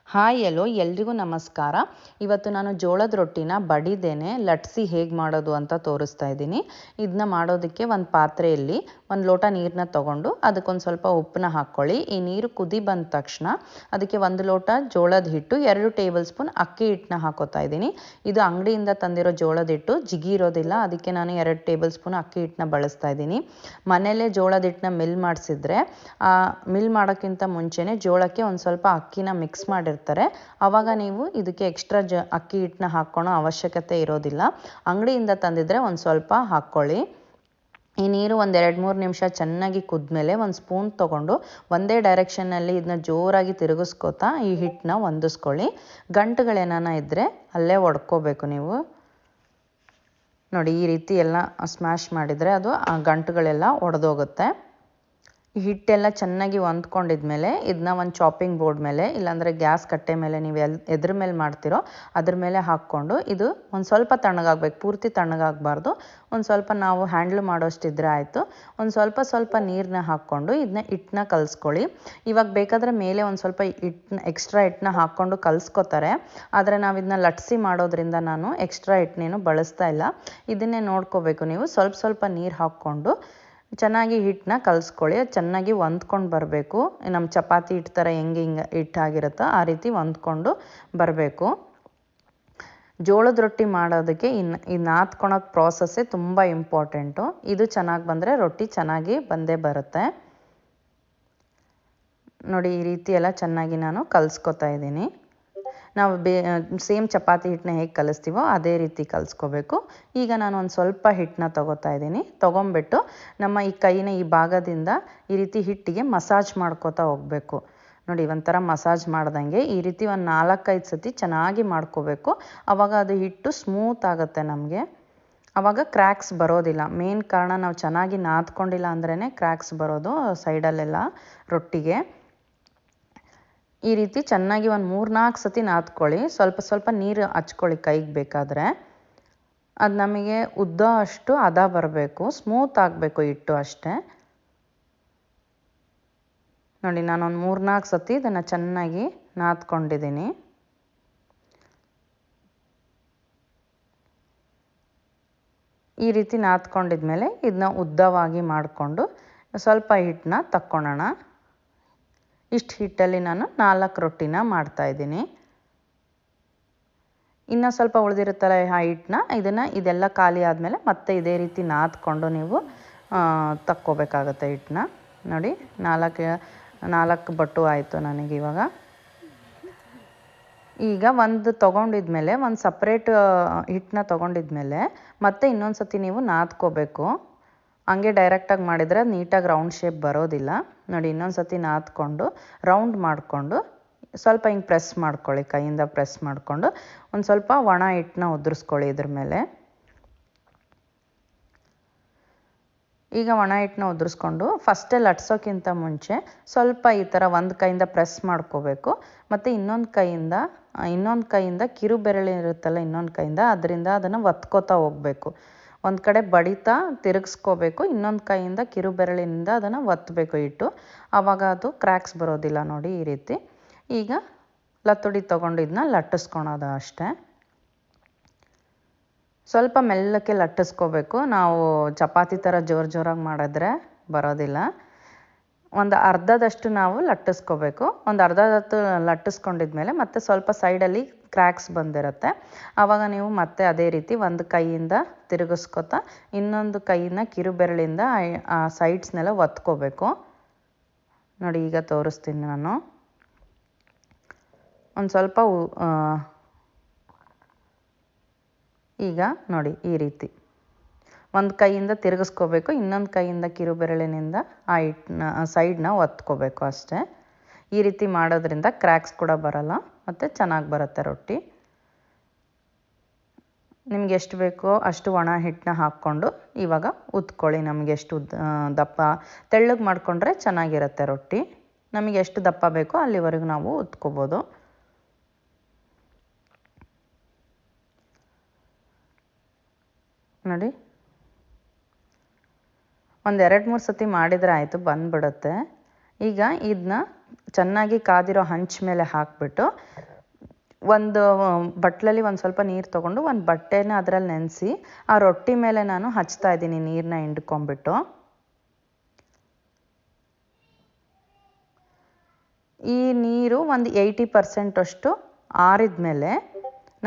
Hi ಎಲ್ಲೋ ಎಲ್ರಿಗೂ ನಮಸ್ಕಾರ. ಇವತ್ತು ನಾನು ಜೋಳದ ರೊಟ್ಟಿನ ಬಡಿದೇನೆ ಲಟ್ಸಿ ಹೇಗೆ ಮಾಡೋದು ಅಂತ ತೋರಿಸ್ತಾ ಇದ್ದೀನಿ. ಇದನ್ನ ಮಾಡೋದಕ್ಕೆ ಒಂದು ಪಾತ್ರೆಯಲ್ಲಿ ಒಂದು ಲೋಟ ನೀರನ್ನ ತೊಗೊಂಡು ಅದಕ್ಕೊಂದು ಸ್ವಲ್ಪ ಉಪ್ಪನ್ನ ಹಾಕ್ಕೊಳ್ಳಿ. ಈ ನೀರು ಕುದಿ ಬಂದ ತಕ್ಷಣ ಅದಕ್ಕೆ 1 ಲೋಟ ಜೋಳದ ಹಿಟ್ಟು, 2 ಟೇಬಲ್ ಸ್ಪೂನ್ ಅಕ್ಕಿ ಹಿಟ್ಟನ್ನ ಹಾಕೋತಾ ಇದ್ದೀನಿ. ಇದು ಅಂಗಡಿಯಿಂದ ತಂದಿರೋ ಜೋಳದ ಹಿಟ್ಟು, ಜಿಗಿ ಇರೋದಿಲ್ಲ, ಅದಕ್ಕೆ ನಾನು 2 ಟೇಬಲ್ ಸ್ಪೂನ್ ಅಕ್ಕಿ ಹಿಟ್ಟನ್ನ ಬಳಸ್ತಾ ಇದ್ದೀನಿ. ಮನೆಯಲ್ಲೇ ಜೋಳದ ಹಿಟ್ಟನ್ನ ಮಿಲ್ ಮಾಡಿಸಿದ್ರೆ ಮಿಲ್ ಮಾಡೋಕ್ಕಿಂತ ಮುಂಚೆನೇ ಜೋಳಕ್ಕೆ ಒಂದು ಸ್ವಲ್ಪ ಅಕ್ಕಿನ ಮಿಕ್ಸ್ ಮಾಡಿರ್ತಾರೆ. ಆವಾಗ ನೀವು ಇದಕ್ಕೆ ಎಕ್ಸ್ಟ್ರಾ ಅಕ್ಕಿ ಹಿಟ್ಟನ್ನ ಹಾಕ್ಕೊಳ್ಳೋ ಅವಶ್ಯಕತೆ ಇರೋದಿಲ್ಲ. ಅಂಗಡಿಯಿಂದ ತಂದಿದ್ರೆ ಒಂದು ಸ್ವಲ್ಪ ಹಾಕ್ಕೊಳ್ಳಿ. ಈ ನೀರು ಒಂದು 2-3 ನಿಮಿಷ ಚೆನ್ನಾಗಿ ಕುದ್ಮೇಲೆ ಒಂದು ಸ್ಪೂನ್ ತೊಗೊಂಡು ಒಂದೇ ಡೈರೆಕ್ಷನ್ನಲ್ಲಿ ಇದನ್ನ ಜೋರಾಗಿ ತಿರುಗಿಸ್ಕೋತಾ ಈ ಹಿಟ್ಟನ್ನ ಹೊಂದಿಸ್ಕೊಳ್ಳಿ. ಗಂಟುಗಳೇನಾನ ಇದ್ದರೆ ಅಲ್ಲೇ ಒಡ್ಕೋಬೇಕು. ನೀವು ನೋಡಿ, ಈ ರೀತಿ ಎಲ್ಲ ಸ್ಮ್ಯಾಶ್ ಮಾಡಿದರೆ ಅದು ಆ ಗಂಟುಗಳೆಲ್ಲ ಒಡೆದೋಗುತ್ತೆ. ಈ ಹಿಟ್ಟೆಲ್ಲ ಚೆನ್ನಾಗಿ ಹೊಂದ್ಕೊಂಡಿದ್ಮೇಲೆ ಇದನ್ನ ಒಂದು ಚಾಪಿಂಗ್ ಬೋರ್ಡ್ ಮೇಲೆ, ಇಲ್ಲಾಂದರೆ ಗ್ಯಾಸ್ ಕಟ್ಟೆ ಮೇಲೆ, ನೀವು ಎದ್ರ ಮೇಲೆ ಮಾಡ್ತಿರೋ ಅದ್ರ ಮೇಲೆ ಹಾಕ್ಕೊಂಡು ಇದು ಒಂದು ಸ್ವಲ್ಪ ತಣ್ಣಗಾಗಬೇಕು, ಪೂರ್ತಿ ತಣ್ಣಗಾಗಬಾರ್ದು. ಒಂದು ಸ್ವಲ್ಪ ನಾವು ಹ್ಯಾಂಡ್ಲ್ ಮಾಡೋಷ್ಟಿದ್ರೆ ಆಯಿತು. ಒಂದು ಸ್ವಲ್ಪ ನೀರನ್ನ ಹಾಕ್ಕೊಂಡು ಇದನ್ನ ಹಿಟ್ಟನ್ನ ಕಲಿಸ್ಕೊಳ್ಳಿ. ಇವಾಗ ಬೇಕಾದರೆ ಮೇಲೆ ಒಂದು ಸ್ವಲ್ಪ ಎಕ್ಸ್ಟ್ರಾ ಹಿಟ್ಟನ್ನ ಹಾಕ್ಕೊಂಡು ಕಲಿಸ್ಕೊತಾರೆ. ಆದರೆ ನಾವು ಇದನ್ನ ಲಟ್ಸಿ ಮಾಡೋದ್ರಿಂದ ನಾನು ಎಕ್ಸ್ಟ್ರಾ ಹಿಟ್ಟನ್ನೇನು ಬಳಸ್ತಾ ಇಲ್ಲ. ಇದನ್ನೇ ನೋಡ್ಕೋಬೇಕು ನೀವು. ಸ್ವಲ್ಪ ನೀರು ಹಾಕ್ಕೊಂಡು ಚೆನ್ನಾಗಿ ಹಿಟ್ಟನ್ನ ಕಲಿಸ್ಕೊಳ್ಳಿ. ಅದು ಚೆನ್ನಾಗಿ ಹೊಂದ್ಕೊಂಡು ಬರಬೇಕು. ನಮ್ಮ ಚಪಾತಿ ಹಿಟ್ಟು ಥರ ಹಿಂಗೆ ಹಿಟ್ಟಾಗಿರುತ್ತೋ ಆ ರೀತಿ ಹೊಂದ್ಕೊಂಡು ಬರಬೇಕು. ಜೋಳದ ರೊಟ್ಟಿ ಮಾಡೋದಕ್ಕೆ ಈ ನಾದ್ಕೊಳೋದು ಪ್ರಾಸೆಸ್ಸೇ ತುಂಬ ಇಂಪಾರ್ಟೆಂಟು. ಇದು ಚೆನ್ನಾಗಿ ಬಂದರೆ ರೊಟ್ಟಿ ಚೆನ್ನಾಗಿ ಬಂದೇ ಬರುತ್ತೆ. ನೋಡಿ, ಈ ರೀತಿ ಎಲ್ಲ ಚೆನ್ನಾಗಿ ನಾನು ಕಲಿಸ್ಕೊತಾ ಇದ್ದೀನಿ. ನಾವು ಸೇಮ್ ಚಪಾತಿ ಹಿಟ್ಟನ್ನ ಹೇಗೆ ಕಲಿಸ್ತೀವೋ ಅದೇ ರೀತಿ ಕಲಿಸ್ಕೋಬೇಕು. ಈಗ ನಾನು ಒಂದು ಸ್ವಲ್ಪ ಹಿಟ್ಟನ್ನ ತೊಗೋತಾ ಇದ್ದೀನಿ. ತೊಗೊಂಬಿಟ್ಟು ನಮ್ಮ ಈ ಕೈನ ಈ ಭಾಗದಿಂದ ಈ ರೀತಿ ಹಿಟ್ಟಿಗೆ ಮಸಾಜ್ ಮಾಡ್ಕೋತಾ ಹೋಗಬೇಕು. ನೋಡಿ, ಒಂಥರ ಮಸಾಜ್ ಮಾಡ್ದಂಗೆ ಈ ರೀತಿ ಒಂದು 4-5 ಸತಿ ಚೆನ್ನಾಗಿ ಮಾಡ್ಕೋಬೇಕು. ಆವಾಗ ಅದು ಹಿಟ್ಟು ಸ್ಮೂತ್ ಆಗುತ್ತೆ ನಮಗೆ. ಆವಾಗ ಕ್ರ್ಯಾಕ್ಸ್ ಬರೋದಿಲ್ಲ. ಮೇನ್ ಕಾರಣ ನಾವು ಚೆನ್ನಾಗಿ ನಾದ್ಕೊಂಡಿಲ್ಲ ಅಂದ್ರೇ ಕ್ರ್ಯಾಕ್ಸ್ ಬರೋದು ಸೈಡಲ್ಲೆಲ್ಲ ರೊಟ್ಟಿಗೆ. ಈ ರೀತಿ ಚೆನ್ನಾಗಿ ಒಂದು 3-4 ಸತಿ ನಾದ್ಕೊಳ್ಳಿ. ಸ್ವಲ್ಪ ನೀರು ಹಚ್ಕೊಳ್ಳಿ ಕೈಗೆ ಬೇಕಾದರೆ. ಅದು ನಮಗೆ ಉದ್ದ ಅಷ್ಟು ಹದ ಬರಬೇಕು, ಸ್ಮೂತ್ ಆಗಬೇಕು ಹಿಟ್ಟು ಅಷ್ಟೇ. ನೋಡಿ, ನಾನೊಂದು 3-4 ಸತಿ ಇದನ್ನು ಚೆನ್ನಾಗಿ ನಾದ್ಕೊಂಡಿದ್ದೀನಿ. ಈ ರೀತಿ ನಾದ್ಕೊಂಡಿದ್ಮೇಲೆ ಇದನ್ನ ಉದ್ದವಾಗಿ ಮಾಡಿಕೊಂಡು ಸ್ವಲ್ಪ ಹಿಟ್ಟನ್ನ ತಕ್ಕೊಳ್ಳೋಣ. ಇಷ್ಟು ಹಿಟ್ಟಲ್ಲಿ ನಾನು 4 ರೊಟ್ಟಿನ ಮಾಡ್ತಾಯಿದ್ದೀನಿ. ಇನ್ನೂ ಸ್ವಲ್ಪ ಉಳಿದಿರುತ್ತಲ್ಲ ಆ ಹಿಟ್ಟನ್ನ ಇದೆಲ್ಲ ಖಾಲಿ ಆದಮೇಲೆ ಮತ್ತೆ ಇದೇ ರೀತಿ ನಾದ್ಕೊಂಡು ನೀವು ತಕ್ಕೋಬೇಕಾಗತ್ತೆ ಹಿಟ್ಟನ್ನ. ನೋಡಿ, 4 ಬಟ್ಟು ಆಯಿತು ನನಗಿವಾಗ. ಈಗ ಒಂದು ತೊಗೊಂಡಿದ್ಮೇಲೆ ಒಂದು ಸಪ್ರೇಟ್ ಹಿಟ್ಟನ್ನ ತೊಗೊಂಡಿದ್ಮೇಲೆ ಮತ್ತೆ ಇನ್ನೊಂದು ಸತಿ ನೀವು ನಾದ್ಕೋಬೇಕು. ಹಂಗೆ ಡೈರೆಕ್ಟಾಗಿ ಮಾಡಿದರೆ ನೀಟಾಗಿ ರೌಂಡ್ ಶೇಪ್ ಬರೋದಿಲ್ಲ. ನೋಡಿ, ಇನ್ನೊಂದು ಸತಿ ನಾದ್ಕೊಂಡು ರೌಂಡ್ ಮಾಡಿಕೊಂಡು ಸ್ವಲ್ಪ ಹಿಂಗೆ ಪ್ರೆಸ್ ಮಾಡ್ಕೊಳ್ಳಿ. ಕೈಯಿಂದ ಪ್ರೆಸ್ ಮಾಡಿಕೊಂಡು ಒಂದು ಸ್ವಲ್ಪ ಒಣ ಹಿಟ್ಟನ್ನ ಉದುರಿಸ್ಕೊಳ್ಳಿ ಇದ್ರ ಮೇಲೆ. ಈಗ ಒಣ ಹಿಟ್ಟನ್ನ ಉದುರಿಸ್ಕೊಂಡು ಫಸ್ಟೇ ಲಟ್ಸೋಕ್ಕಿಂತ ಮುಂಚೆ ಸ್ವಲ್ಪ ಈ ಥರ ಒಂದು ಕೈಯಿಂದ ಪ್ರೆಸ್ ಮಾಡ್ಕೋಬೇಕು. ಮತ್ತು ಇನ್ನೊಂದು ಕೈಯಿಂದ ಕಿರು ಬೆರಳು ಇರುತ್ತಲ್ಲ, ಇನ್ನೊಂದು ಕೈಯಿಂದ ಅದರಿಂದ ಅದನ್ನು ಒತ್ಕೋತಾ ಹೋಗಬೇಕು. ಒಂದು ಕಡೆ ಬಡಿತಾ ತಿರುಗಿಸ್ಕೋಬೇಕು, ಇನ್ನೊಂದು ಕೈಯಿಂದ ಕಿರು ಬೆರಳಿನಿಂದ ಅದನ್ನು ಒತ್ತಬೇಕು ಹಿಟ್ಟು. ಆವಾಗ ಅದು ಕ್ರ್ಯಾಕ್ಸ್ ಬರೋದಿಲ್ಲ. ನೋಡಿ, ಈ ರೀತಿ. ಈಗ ಲತ್ತುಡಿ ತೊಗೊಂಡು ಇದನ್ನ ಲಟ್ಟಿಸ್ಕೊಳೋದು ಅಷ್ಟೇ. ಸ್ವಲ್ಪ ಮೆಲ್ಲಕ್ಕೆ ಲಟ್ಟಿಸ್ಕೋಬೇಕು. ನಾವು ಚಪಾತಿ ಥರ ಜೋರಾಗಿ ಮಾಡಿದ್ರೆ ಬರೋದಿಲ್ಲ. ಒಂದು ಅರ್ಧದಷ್ಟು ನಾವು ಲಟ್ಟಿಸ್ಕೋಬೇಕು. ಒಂದು ಅರ್ಧದಷ್ಟು ಲಟ್ಟಿಸ್ಕೊಂಡಿದ್ಮೇಲೆ ಮತ್ತೆ ಸ್ವಲ್ಪ ಸೈಡಲ್ಲಿ ಕ್ರ್ಯಾಕ್ಸ್ ಬಂದಿರುತ್ತೆ. ಆವಾಗ ನೀವು ಮತ್ತೆ ಅದೇ ರೀತಿ ಒಂದು ಕೈಯಿಂದ ತಿರುಗಿಸ್ಕೊತಾ ಇನ್ನೊಂದು ಕೈಯಿಂದ ಕಿರು ಬೆರಳಿಂದ ಆ ಸೈಡ್ಸ್ನೆಲ್ಲ ಒತ್ಕೋಬೇಕು. ನೋಡಿ, ಈಗ ತೋರಿಸ್ತೀನಿ ನಾನು. ಒಂದು ಸ್ವಲ್ಪ ಈಗ ನೋಡಿ, ಈ ರೀತಿ ಒಂದು ಕೈಯಿಂದ ತಿರುಗಿಸ್ಕೋಬೇಕು, ಇನ್ನೊಂದು ಕೈಯಿಂದ ಕಿರು ಬೆರಳಿನಿಂದ ಆ ಸೈಡನ್ನ ಒತ್ಕೋಬೇಕು ಅಷ್ಟೇ. ಈ ರೀತಿ ಮಾಡೋದ್ರಿಂದ ಕ್ರ್ಯಾಕ್ಸ್ ಕೂಡ ಬರಲ್ಲ ಮತ್ತು ಚೆನ್ನಾಗಿ ಬರುತ್ತೆ ರೊಟ್ಟಿ. ನಿಮ್ಗೆ ಎಷ್ಟು ಬೇಕೋ ಅಷ್ಟು ಒಣ ಹಿಟ್ಟನ್ನ ಹಾಕ್ಕೊಂಡು ಇವಾಗ ಉತ್ಕೊಳ್ಳಿ. ನಮಗೆ ಎಷ್ಟು ದಪ್ಪ ತೆಳ್ಳಗೆ ಮಾಡಿಕೊಂಡ್ರೆ ಚೆನ್ನಾಗಿರುತ್ತೆ ರೊಟ್ಟಿ. ನಮಗೆ ಎಷ್ಟು ದಪ್ಪ ಬೇಕೋ ಅಲ್ಲಿವರೆಗೂ ನಾವು ಉತ್ಕೋಬೋದು. ನೋಡಿ, ಒಂದು 2-3 ಸತಿ ಮಾಡಿದರೆ ಆಯಿತು, ಬಂದುಬಿಡುತ್ತೆ. ಈಗ ಇದನ್ನ ಚೆನ್ನಾಗಿ ಕಾದಿರೋ ಹಂಚ್ ಮೇಲೆ ಹಾಕಿಬಿಟ್ಟು ಒಂದು ಬಟ್ಲಲ್ಲಿ ಒಂದು ಸ್ವಲ್ಪ ನೀರು ತೊಗೊಂಡು ಒಂದು ಬಟ್ಟೆನ ಅದರಲ್ಲಿ ನೆನೆಸಿ ಆ ರೊಟ್ಟಿ ಮೇಲೆ ನಾನು ಹಚ್ತಾ ಇದ್ದೀನಿ ನೀರನ್ನ ಹಿಂಡ್ಕೊಂಬಿಟ್ಟು. ಈ ನೀರು ಒಂದು 80% ಅಷ್ಟು ಆರಿದ ಮೇಲೆ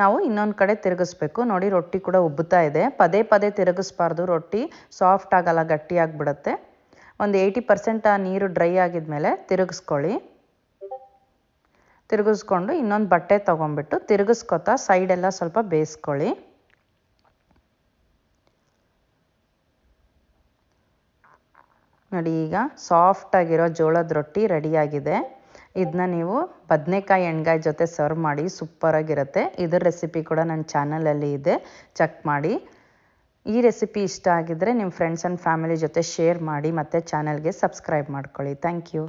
ನಾವು ಇನ್ನೊಂದು ಕಡೆ ತಿರುಗಿಸ್ಬೇಕು. ನೋಡಿ ರೊಟ್ಟಿ ಕೂಡ ಉಬ್ಬುತ್ತಾ ಇದೆ. ಪದೇ ಪದೇ ತಿರುಗಿಸ್ಬಾರ್ದು, ರೊಟ್ಟಿ ಸಾಫ್ಟ್ ಆಗಲ್ಲ, ಗಟ್ಟಿಯಾಗಿಬಿಡುತ್ತೆ. ಒಂದು 80% ಆ ನೀರು ಡ್ರೈ ಆಗಿದ್ಮೇಲೆ ತಿರುಗಿಸ್ಕೊಳ್ಳಿ. ತಿರುಗಿಸ್ಕೊಂಡು ಇನ್ನೊಂದು ಬಟ್ಟೆ ತೊಗೊಂಬಿಟ್ಟು ತಿರುಗಿಸ್ಕೊತಾ ಸೈಡೆಲ್ಲ ಸ್ವಲ್ಪ ಬೇಯಿಸ್ಕೊಳ್ಳಿ. ನೋಡಿ ಈಗ ಸಾಫ್ಟಾಗಿರೋ ಜೋಳದ ರೊಟ್ಟಿ ರೆಡಿಯಾಗಿದೆ. ಇದನ್ನ ನೀವು ಬದನೆಕಾಯಿ ಎಣ್ಗಾಯಿ ಜೊತೆ ಸರ್ವ್ ಮಾಡಿ, ಸೂಪರಾಗಿರುತ್ತೆ. ಇದರ ರೆಸಿಪಿ ಕೂಡ ನನ್ನ ಚಾನಲಲ್ಲಿ ಇದೆ, ಚೆಕ್ ಮಾಡಿ. ಈ ರೆಸಿಪಿ ಇಷ್ಟ ಆಗಿದ್ದರೆ ನಿಮ್ಮ ಫ್ರೆಂಡ್ಸ್ ಆ್ಯಂಡ್ ಫ್ಯಾಮಿಲಿ ಜೊತೆ ಶೇರ್ ಮಾಡಿ ಮತ್ತು ಚಾನಲ್ಗೆ ಸಬ್ಸ್ಕ್ರೈಬ್ ಮಾಡ್ಕೊಳ್ಳಿ. Thank you.